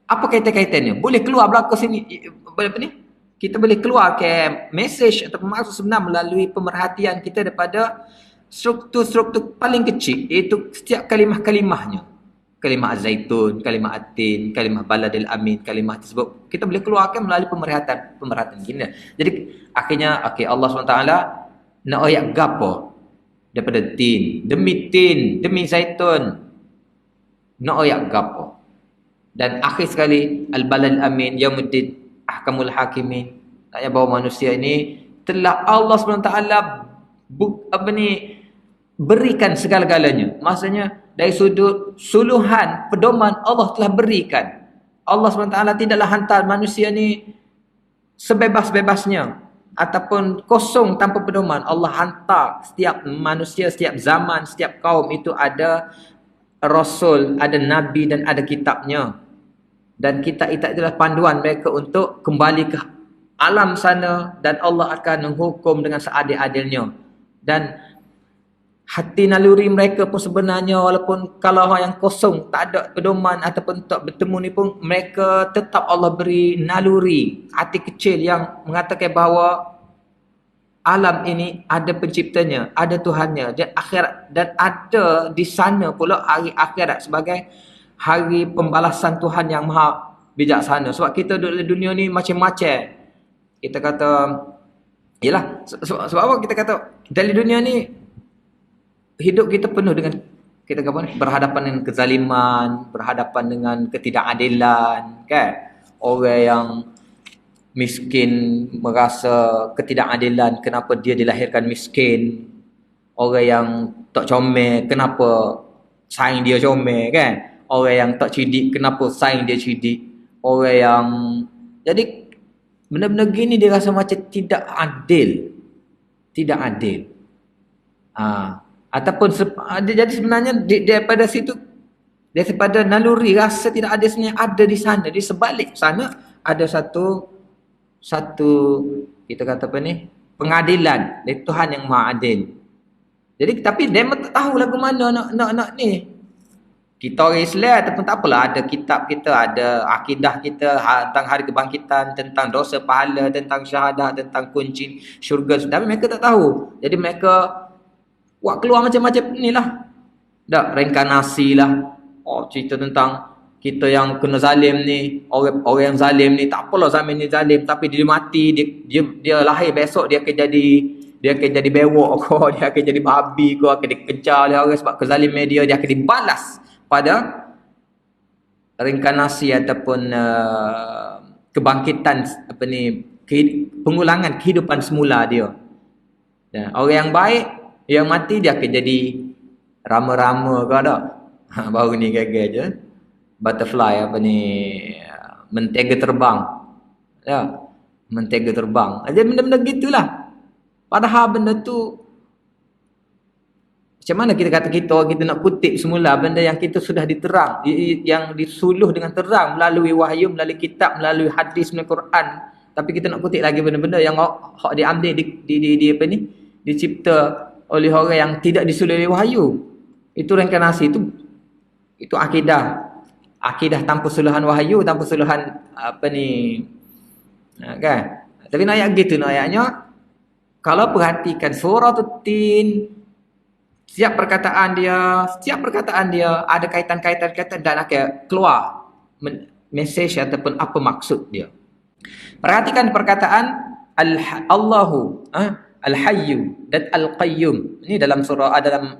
apa kaitan-kaitannya? Boleh keluar belakang sini apa ni? Kita boleh keluar ke message atau maksud sebenar melalui pemerhatian kita daripada struktur paling kecil, iaitu setiap kalimah-kalimahnya. Kalimah az-zaitun, kalimah at-tin, kalimah baladil amin, kalimah tersebut kita boleh keluarkan melalui pemerhatian kita. Jadi akhirnya Allah SWT nak ayat gapo daripada tin, demi zaitun, nak ayat gapo. Dan akhir sekali al-baladil amin, Yaumuddin, ahkamul hakimin. Ayat bahawa manusia ini telah Allah SWT berikan segala-galanya. Maksudnya dari sudut suluhan pedoman Allah telah berikan. Allah SWT tidaklah hantar manusia ni sebebas-bebasnya ataupun kosong tanpa pedoman. Allah hantar setiap manusia, setiap zaman, setiap kaum itu ada rasul, ada nabi dan ada kitabnya. Dan kitab itu adalah panduan mereka untuk kembali ke alam sana, dan Allah akan menghukum dengan seadil-adilnya. Dan hati naluri mereka pun sebenarnya, walaupun kalau orang yang kosong, tak ada pedoman ataupun tak bertemu ni pun, mereka tetap Allah beri naluri, hati kecil yang mengatakan bahawa alam ini ada penciptanya, ada Tuhannya, dan akhirat, dan ada di sana pula hari akhirat sebagai hari pembalasan Tuhan yang maha bijaksana. Sebab kita duduk di dunia ni macam-macam. Kita kata, yelah, sebab apa kita kata dalam dunia ni hidup kita penuh dengan kita apa ni, berhadapan dengan kezaliman, berhadapan dengan ketidakadilan, kan? Orang yang miskin merasa ketidakadilan, kenapa dia dilahirkan miskin. Orang yang tak comel, kenapa saing dia comel, kan? Orang yang tak cerdik, kenapa saing dia cerdik. Orang yang jadi benda-benda gini dia rasa macam tidak adil. Tidak adil. Ataupun jadi sebenarnya daripada situ, daripada naluri rasa tidak adil sebenarnya ada di sana. Di sebalik sana ada satu kita kata apa ni, pengadilan dari Tuhan yang Maha Adil. Jadi tapi dia tak tahu lagu mana nak ni. Kita orang Islam ataupun tak apalah, ada kitab kita, ada akidah kita tentang hari kebangkitan, tentang dosa pahala, tentang syahadah, tentang kunci syurga. Tapi mereka tak tahu. Jadi mereka buat keluar macam-macam ni lah. Dah reinkarnasi lah. Cerita tentang kita yang kena zalim ni, orang yang zalim ni, tak apalah zaman ni zalim, tapi dia mati, dia lahir besok dia akan jadi bewok kau, dia akan jadi babi kau, akan dikejar oleh orang sebab kezaliman dia akan dibalas pada reinkarnasi ataupun kebangkitan apa ni, pengulangan kehidupan semula dia. Dan orang yang baik yang mati dia akan jadi rama-rama ke tak? Baru ni gagal je. Butterfly apa ni, mentega terbang. Ya, mentega terbang. Jadi benda-benda gitulah. Padahal benda tu macam mana kita kata kita nak kutip semula benda yang kita sudah diterang, yang disuluh dengan terang melalui wahyu, melalui kitab, melalui hadis, melalui Quran. Tapi kita nak kutip lagi benda-benda yang hak diambil di apa ni, dicipta oleh orang yang tidak disulih oleh wahyu. Itu reinkarnasi, itu akidah tanpa suluhan wahyu, tanpa suluhan kan. Tapi nak ayat gitu, nak ayatnya kalau perhatikan surah Tin, setiap perkataan dia ada kaitan-kaitan dan akan keluar mesej ataupun apa maksud dia. Perhatikan perkataan Allahu, Al-Hayyu dan Al-Qayyum. Ini dalam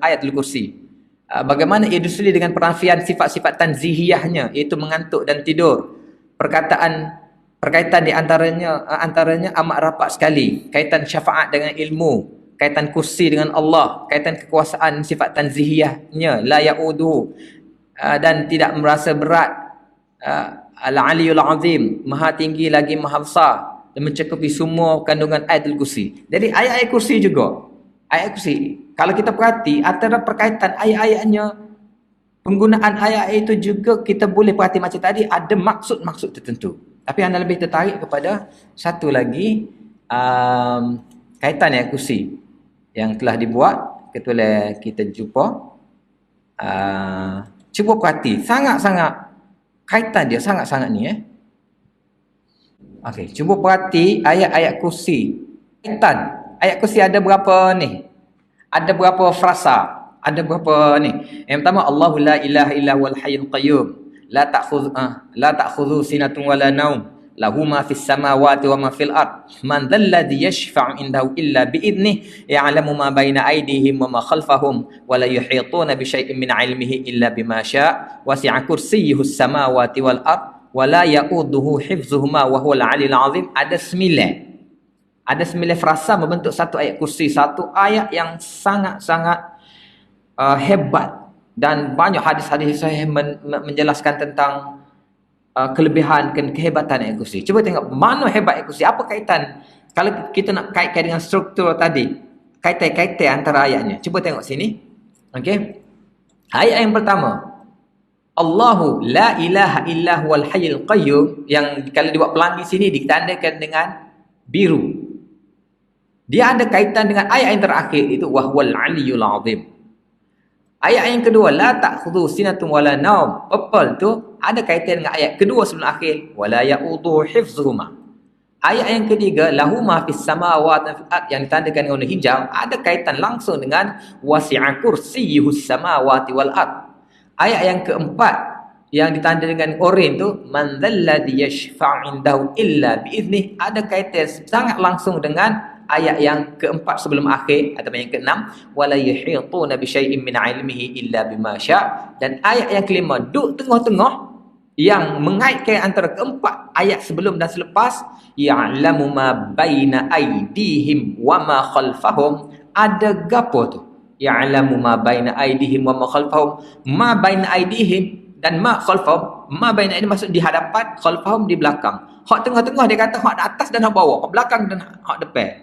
ayat Al-Kursi. Bagaimana ia disulih dengan penafian sifat-sifat tanzihiyahnya, iaitu mengantuk dan tidur. Perkaitan di antaranya amat rapat sekali. Kaitan syafaat dengan ilmu, kaitan kursi dengan Allah, kaitan kekuasaan sifat tanzihiyahnya, la ya'uduhu, dan tidak merasa berat. Al-Aliyul Azim, maha tinggi lagi maha besar, dan mencakupi semua kandungan ayat Al-Kursi. Jadi ayat-ayat kursi juga. Ayat kursi, kalau kita perhati antara perkaitan ayat-ayatnya, penggunaan ayat itu juga kita boleh perhati macam tadi, ada maksud-maksud tertentu. Tapi anda lebih tertarik kepada satu lagi kaitan ayat kursi yang telah dibuat ketika kita jumpa. Cuba perhati, sangat-sangat kaitan dia, sangat-sangat ni Okey, cuba perhati ayat-ayat kursi. Kaitan ayat kursi ada berapa ni? Ada berapa frasa? Ada berapa ni? Yang pertama, Allahu la ilaha illa huwal hayyul qayyum, la ta'khudhu sinatun wala naum, lahu ma fis samawati wa ma fil ard, man dhal ladzi yashfa'u indahu illa bi idnihi, ya'lamu ma baina aydihim wa ma khalfahum, wa la yuhituna bi syai'in min 'ilmihi illa bima syaa', wasi'a kursiyyuhu as-samawati wal ard, wa la ya'uduhu hifdzuhuma wa huwal 'aliyyul 'azim. Ada 9 frasa membentuk satu ayat kursi, satu ayat yang sangat-sangat hebat, dan banyak hadis-hadis sahih menjelaskan tentang kelebihan dan kehebatan ayat kursi. Cuba tengok mana hebat ayat kursi, apa kaitan kalau kita nak kaitkan dengan struktur tadi, kaitan antara ayatnya. Cuba tengok sini. Okey. Ayat yang pertama, Allahu la ilaha illa huwal hayyul qayyum, yang kalau dibuat pelangi sini ditandakan dengan biru. Dia ada kaitan dengan ayat yang terakhir, itu wahwal aliyul azim. Ayat yang kedua, la ta'khudhu sinatun wala naum, purple tu ada kaitan dengan ayat kedua sebelum akhir, wala ya'uduhu hifzuhuma. Ayat yang ketiga, lahu ma fis samawati wal ard, yang ditandakan dengan warna hijau, ada kaitan langsung dengan wasi'a kursiyyuhus samawati wal ard. Ayat yang keempat yang ditanda dengan oranye tu, man dzalladzi yashfa'u indahu illa bi'idznih, ada kaitan sangat langsung dengan ayat yang keempat sebelum akhir atau yang keenam, wala yuhituna bi syai'in min 'ilmihi illa bima syaa'. Dan ayat yang kelima duduk tengah-tengah yang mengaitkan antara keempat ayat sebelum dan selepas, ya'lamu ma baina aydihim wa ma khalfahum. Ada gapo tu? Ya'lamu ma baina aydihim wa ma khalfahum. Ma baina aydihim dan ma khalfahum. Ma baina aydihim maksud di hadapan, khalfahum di belakang. Hak tengah-tengah dia kata hak atas dan hak bawah, hak belakang dan hak depan.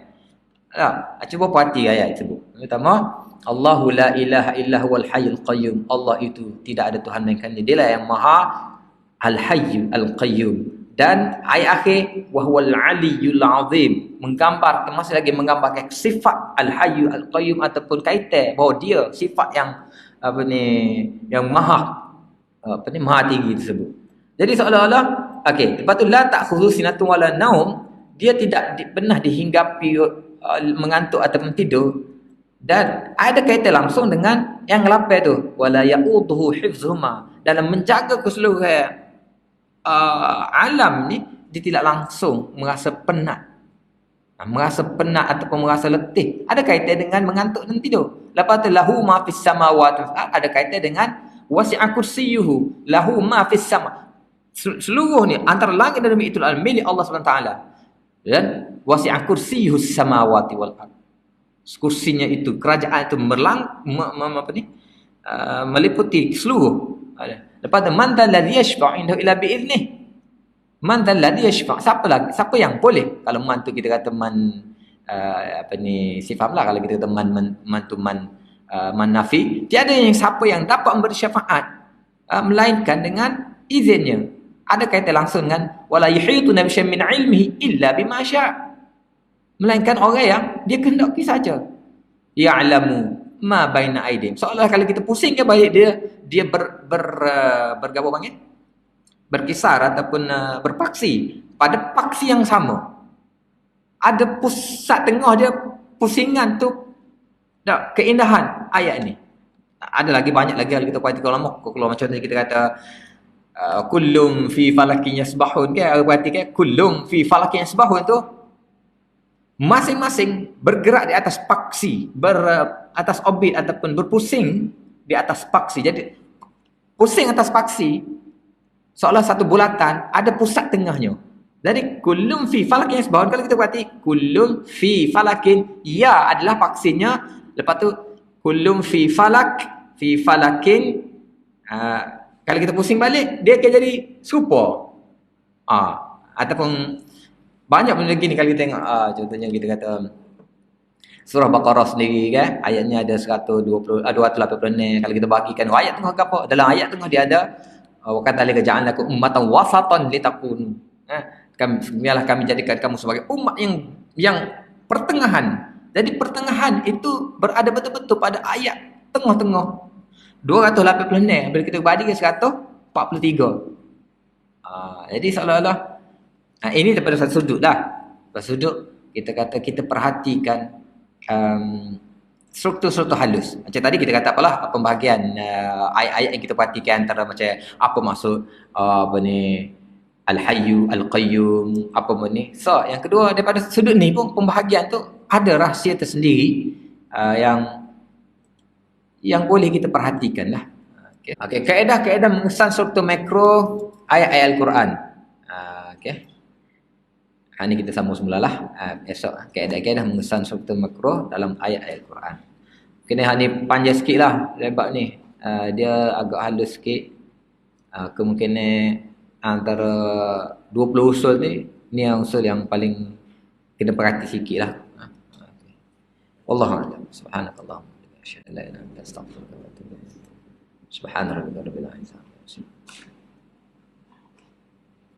Cuba perhati ayat tersebut. Pertama, Allahu la ilaha illa huwal hayyul qayyum, Allah itu tidak ada Tuhan melainkan Dia lah yang maha al-hayy al-qayyum. Dan ayat akhir, wa huwal aliyyul azim, menggambarkan, masih lagi menggambarkan sifat al-hayy al-qayyum ataupun kaitan bahawa dia sifat yang yang maha maha tinggi tersebut. Jadi seolah-olah lepas tu la ta'khudhu sinatun wala naum, dia tidak pernah dihinggapi mengantuk ataupun tidur, dan ada kaitan langsung dengan yang lapan tu, wala ya'uduhu hifzuhuma, dalam menjaga keseluruhan alam ni, dia tidak langsung merasa penat ataupun merasa letih. Ada kaitan dengan mengantuk dan tidur. Lepas tu lahu ma fis samawati, ada kaitan dengan wasi'a kursiyyuhu, lahu ma fis sama, seluruh ni antara langit dan bumi itu milik Allah SWT. Dan wasi'a kursiyyuhus samawati wal ard, kursinya itu, kerajaan itu meliputi seluruh. Lepas tu man dzalladzi yashfa'u indahu illa bi'idznih. Man dzalladzi yashfa', siapa yang boleh, kalau man tu kita kata man sifamlah, kalau kita kata man nafi, tiada yang siapa yang dapat memberi syafaat melainkan dengan izinnya. Ada kaitan langsung dengan wala yuhituna bi syai'in min 'ilmihi illa bima syaa', melainkan orang yang dia kehendaki saja. ya'lamu ma baina aydihim. Seolah kalau kita pusing ke balik dia bergabung panggil berkisar ataupun berpaksi pada paksi yang sama. Ada pusat tengah dia pusingan tu, tak keindahan ayat ni. Ada lagi banyak lagi kalau kita perhatikan ulama. Kalau macam tadi kita kata kullum fi falakin yasbahun, kan berarti kan kullum fi falakin yasbahun tu masing-masing bergerak di atas paksi, atas orbit ataupun berpusing di atas paksi. Jadi pusing atas paksi seolah satu bulatan, ada pusat tengahnya. Jadi kullum fi falakin yasbahun, kalau kita perhati kullum fi falakin, ya adalah paksinya, lepas tu kullum fi falakin, kalau kita pusing balik dia akan jadi serupa. Ataupun banyak benda lagi ni kalau kita tengok, contohnya kita kata surah Baqarah sendiri kan, ayatnya ada 286. Kalau kita bagikan ayat tengah apa, dalam ayat tengah dia ada wa kadzalika ja'alnakum ummatan wasatan litakunu, biarlah kami jadikan kamu sebagai umat yang pertengahan. Jadi pertengahan itu berada betul-betul pada ayat tengah-tengah. 286 bila kita bagi ke 143. Jadi seolah-olah ini daripada satu sudut lah. Satu sudut kita kata kita perhatikan struktur-struktur halus. Macam tadi kita kata apalah pembahagian ayat-ayat yang kita perhatikan, antara macam apa maksud apa ni Al-Hayyu, Al-Qayyum, apa pun ni. So, yang kedua daripada sudut ni pun pembahagian tu ada rahsia tersendiri yang boleh kita perhatikan lah. Okay. Kaedah-kaedah mengesan struktur makro ayat-ayat Al-Quran. Okay. Ini kita sambung semulalah. Esok kaedah-kaedah mengesan struktur makro dalam ayat-ayat Al-Quran. Kena ni panjang sikit lah lebar ni. Dia agak halus sikit. Kemungkinan antara 20 usul ni yang usul yang paling kena perhati sikit lah. Wallahu'alam. Subhanakallahumma wa bihamdika asyhadu an la ilaha illa anta astaghfiruka wa atubu ilaik. Subhanarabbika rabbil izzati amma yasifun.